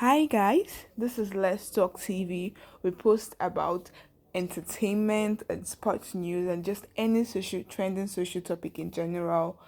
Hi guys, this is Let's Talk TV. We post about entertainment and sports news and just any social trending social topic in general.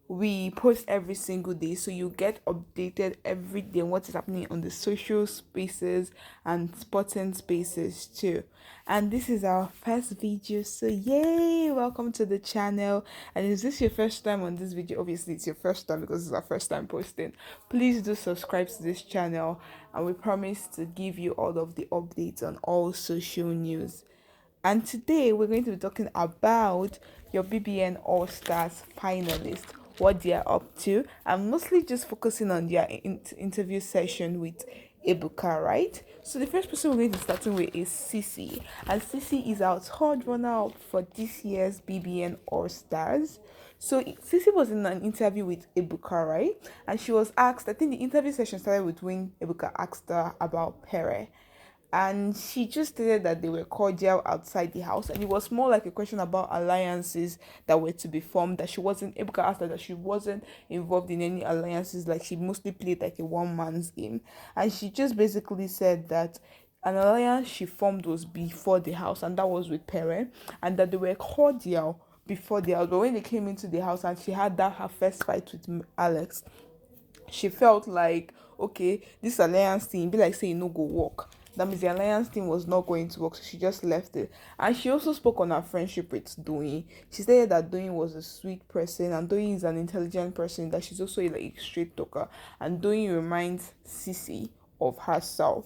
We post every single day so you get updated every day on what is happening on the social spaces and sporting spaces too. And this is our first video, so yay! Welcome to the channel. And is this your first time on this video? Obviously it's your first time because it's our first time posting. Please do subscribe to this channel, and we promise to give you all of the updates on all social news. And today we're going to be talking about your BBN Allstars finalists, what they are up to. I'm mostly just focusing on their interview session with Ebuka, right? So the first person we're going to be starting with is Sisi, and Sisi is our third runner-up for this year's BBN All-Stars. So Sisi was in an interview with Ebuka, right? And she was asked, I think the interview session started with when Ebuka asked her about Pere, and she just stated that they were cordial outside the house, and it was more like a question about alliances that were to be formed. That she wasn't able to ask her that she wasn't involved in any alliances, like she mostly played like a one man's game. And she just basically said that an alliance she formed was before the house, and that was with Pere, and that they were cordial before the house. But when they came into the house and she had that her first fight with Alex, she felt like, okay, this alliance thing be like saying no go work. That means the alliance thing was not going to work, so she just left it. And she also spoke on her friendship with Doing. She said that Doing was a sweet person, and Doing is an intelligent person, that she's also like a straight talker, and Doing reminds Sisi of herself.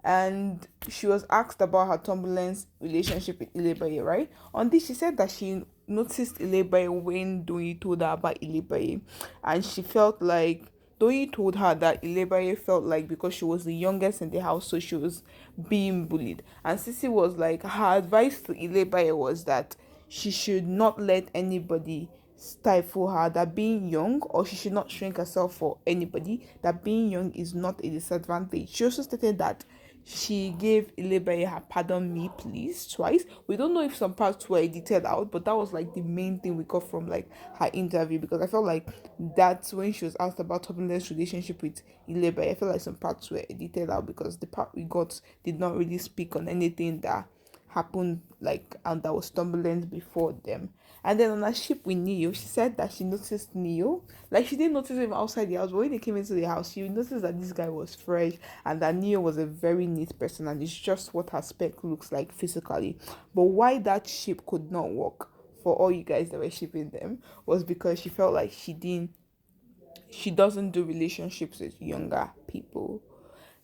And she was asked about her turbulence relationship with Ilebaye, right? On this, she said that she noticed Ilebaye when Doyi told her about Ilebaye, and she felt like Doyi told her that Ilebaye felt like because she was the youngest in the house, so she was being bullied. And Sisi was like, her advice to Ilebaye was that she should not let anybody stifle her, that being young, or she should not shrink herself for anybody, that being young is not a disadvantage. She also stated that she gave Ilebe her pardon me please twice. We don't know if some parts were edited out, but that was like the main thing we got from like her interview, because I felt like that's when she was asked about turbulence relationship with Ilebe. I felt like some parts were edited out because the part we got did not really speak on anything that happened like and that was turbulent before them. And then on a ship with Neo, she said that she noticed Neo. Like she didn't notice him outside the house, but when they came into the house, she noticed that this guy was fresh and that Neo was a very neat person, and it's just what her spec looks like physically. But why that ship could not work for all you guys that were shipping them was because she felt like she doesn't do relationships with younger people.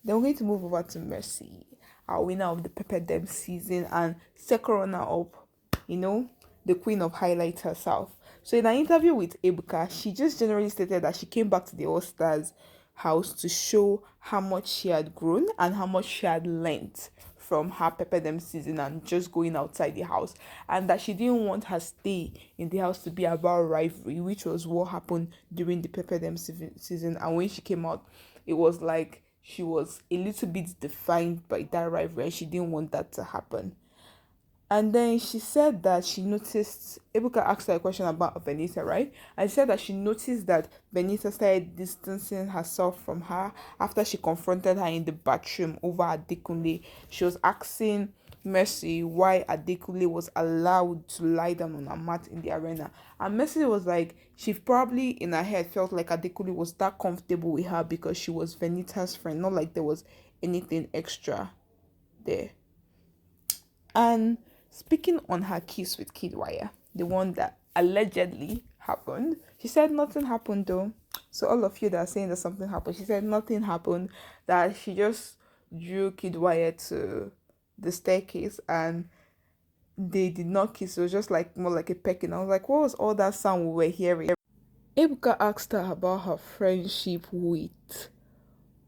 Then we're going to move over to Mercy, our winner of the Pepper Dem season and second runner up, you know, the queen of highlights herself. So in an interview with Ebuka, she just generally stated that she came back to the All Stars house to show how much she had grown and how much she had learnt from her Pepper Dem season and just going outside the house, and that she didn't want her stay in the house to be about rivalry, which was what happened during the Pepper Dem season. And when she came out, it was like she was a little bit defined by that rivalry, and she didn't want that to happen. And then she said that she noticed, Ebuka asked her a question about Benita, right? And she said that she noticed that Benita started distancing herself from her after she confronted her in the bathroom over Adekunle. She was asking Mercy why Adekunle was allowed to lie down on a mat in the arena. And Mercy was like, she probably in her head felt like Adekunle was that comfortable with her because she was Benita's friend, not like there was anything extra there. And speaking on her kiss with Kid Wire, the one that allegedly happened, she said nothing happened though. So all of you that are saying that something happened, she said nothing happened, that she just drew Kid Wire to the staircase and they did not kiss. It was just like more like a pecking. I was like, what was all that sound we were hearing? Ebuka asked her about her friendship with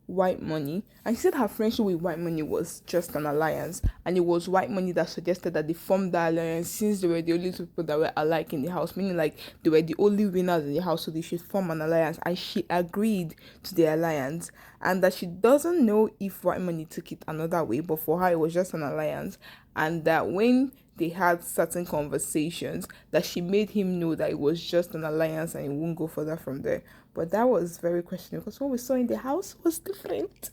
White Money, and she said her friendship with White Money was just an alliance, and it was White Money that suggested that they formed that alliance since they were the only two people that were alike in the house, meaning like they were the only winners in the house, so they should form an alliance. And she agreed to the alliance, and that she doesn't know if White Money took it another way, but for her it was just an alliance, and that when they had certain conversations that she made him know that it was just an alliance and it won't go further from there. But that was very questionable because what we saw in the house was different.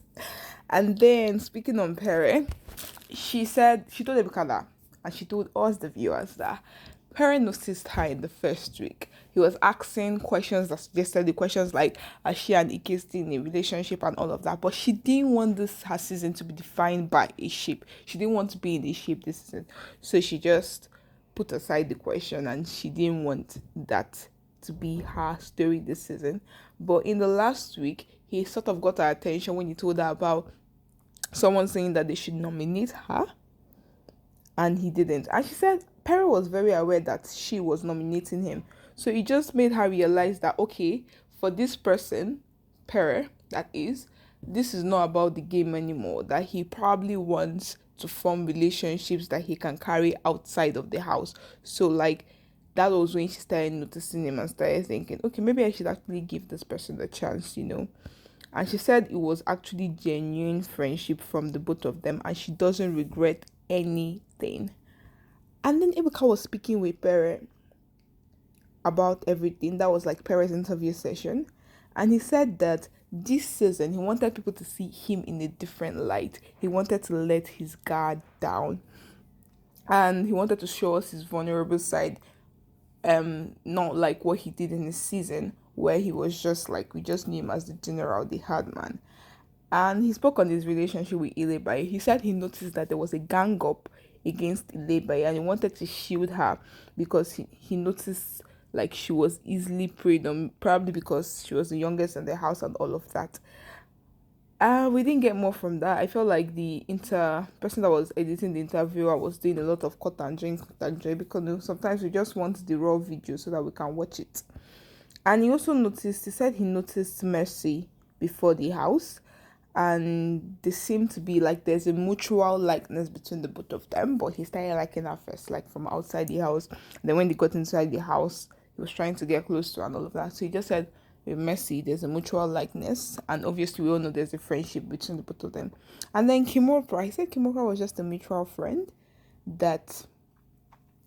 And then speaking on Perry, she told Ebuka that, and she told us the viewers that Perry noticed her in the first week. He was asking questions that suggested the questions like, are she and Ike still in a relationship and all of that. But she didn't want this her season to be defined by a ship. She didn't want to be in a ship this season. So she just put aside the question, and she didn't want that to be her story this season. But in the last week, he sort of got her attention when he told her about someone saying that they should nominate her, and he didn't. And she said Perry was very aware that she was nominating him. So it just made her realize that, okay, for this person, Perry, that is, this is not about the game anymore. That he probably wants to form relationships that he can carry outside of the house. So, like, that was when she started noticing him and started thinking, okay, maybe I should actually give this person a chance. And she said it was actually genuine friendship from the both of them, and she doesn't regret anything. And then Ebuka was speaking with Pere about everything. That was like Pere's interview session. And he said that this season he wanted people to see him in a different light. He wanted to let his guard down. And he wanted to show us his vulnerable side. Not like what he did in his season, where he was just like, we just knew him as the general, the hard man. And he spoke on his relationship with Ilebaye. He said he noticed that there was a gang up against Ilebaye, and he wanted to shield her because he noticed like she was easily preyed on, probably because she was the youngest in the house and all of that. We didn't get more from that. I felt like the person that was editing the interview, I was doing a lot of cut and drink, because sometimes we just want the raw video so that we can watch it. And he said he noticed Mercy before the house, and they seem to be like there's a mutual likeness between the both of them, but he started liking her first, like from outside the house. Then when they got inside the house, he was trying to get close to her and all of that. So he just said with Mercy, there's a mutual likeness, and obviously we all know there's a friendship between the both of them. And then Kimora, he said Kimora was just a mutual friend that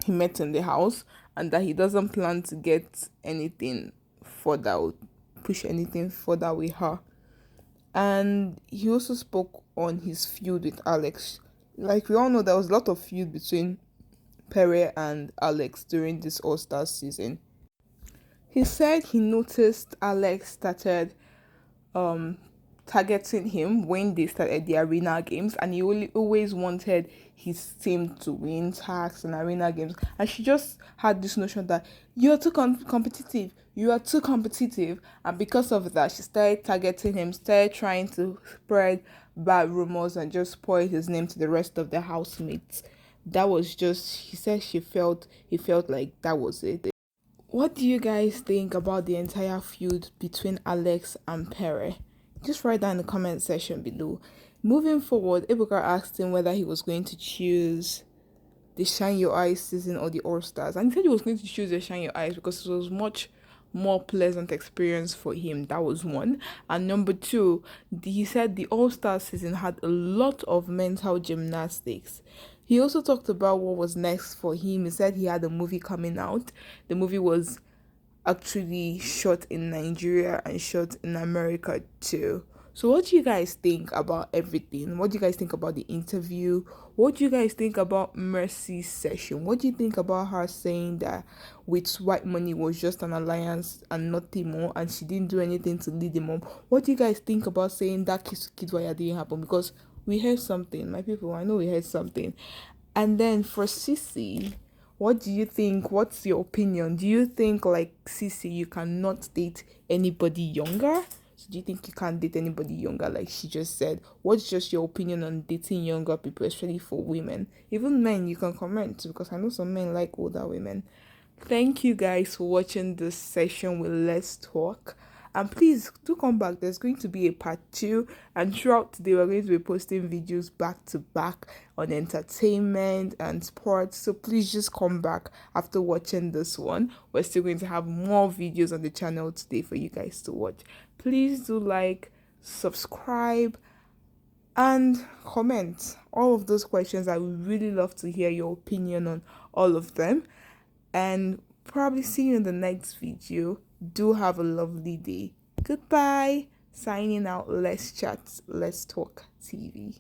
he met in the house, and that he doesn't plan to get anything further or push anything further with her. And he also spoke on his feud with Alex. Like we all know, there was a lot of feud between Pere and Alex during this All-Stars season. He said he noticed Alex started um targeting him when they started the arena games, and he always wanted his team to win tags and arena games, and she just had this notion that you're too competitive, and because of that she started targeting him, started trying to spread bad rumors and just spoil his name to the rest of the housemates. That was just, he said he felt like that was it. What do you guys think about the entire feud between Alex and Pere? Just write down in the comment section below. Moving forward, Ebuka asked him whether he was going to choose the Shine Your Eyes season or the All-Stars. And he said he was going to choose the Shine Your Eyes because it was much more pleasant experience for him. That was one. And number two, he said the All-Star season had a lot of mental gymnastics. He also talked about what was next for him. He said he had a movie coming out. The movie was actually shot in Nigeria and shot in America too. So what do you guys think about everything? What do you guys think about the interview? What do you guys think about Mercy's session? What do you think about her saying that with White Money was just an alliance and nothing more, and she didn't do anything to lead him on? What do you guys think about saying that kiss to kids while didn't happen? Because we heard something, my people. I know we heard something. And then for Sissy, what do you think? What's your opinion? Do you think, like Sissy, you cannot date anybody younger? So do you think you can't date anybody younger, like she just said? What's just your opinion on dating younger people, especially for women? Even men, you can comment, because I know some men like older women. Thank you guys for watching this session with Let's Talk. And please do come back. There's going to be a part 2, and throughout today we're going to be posting videos back to back on entertainment and sports. So please just come back after watching this one. We're still going to have more videos on the channel today for you guys to watch. Please do like, subscribe, and comment all of those questions. I would really love to hear your opinion on all of them, and probably see you in the next video. Do have a lovely day. Goodbye. Signing out. Let's chat. Let's talk TV.